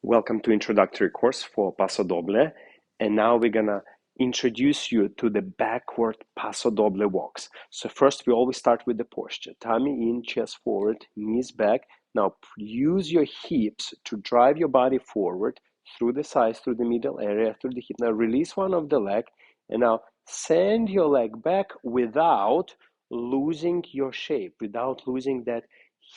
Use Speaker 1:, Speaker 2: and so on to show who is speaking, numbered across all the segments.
Speaker 1: Welcome to introductory course for Paso Doble, and now we're gonna introduce you to the backward Paso Doble walks. So first we always start with the posture. Tummy in, chest forward, knees back. Now use your hips to drive your body forward through the sides, through the middle area, through the hip. Now release one of the leg, and now send your leg back without losing your shape, without losing that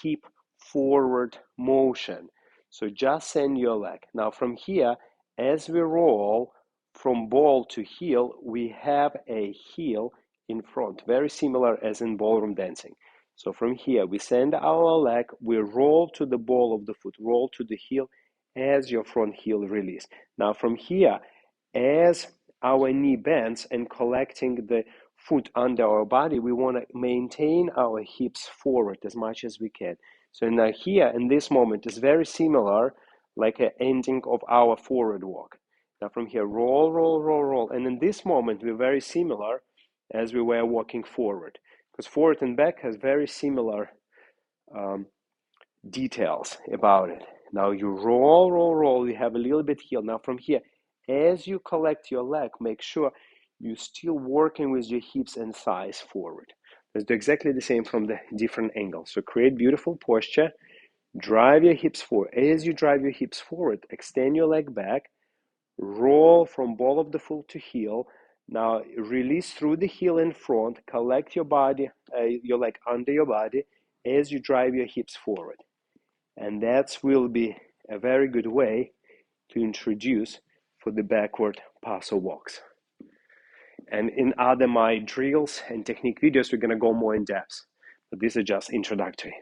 Speaker 1: hip forward motion. So just send your leg. Now from here, as we roll from ball to heel, we have a heel in front, very similar as in ballroom dancing. So from here, we send our leg, we roll to the ball of the foot, roll to the heel as your front heel release. Now from here, as our knee bends and collecting the foot under our body, we want to maintain our hips forward as much as we can. So now here in this moment is very similar, like an ending of our forward walk. Now from here, roll, roll, roll, roll. And in this moment, we're very similar as we were walking forward. Because forward and back has very similar details about it. Now you roll, roll, roll. You have a little bit heel. Now from here, as you collect your leg, make sure you're still working with your hips and thighs forward. Let's do exactly the same from the different angles. So create beautiful posture. Drive your hips forward. As you drive your hips forward, extend your leg back. Roll from ball of the foot to heel. Now release through the heel in front. Collect your body, your leg under your body as you drive your hips forward. And that will be a very good way to introduce for the backward Paso walks. And in other my drills and technique videos, we're going to go more in depth. But these are just introductory.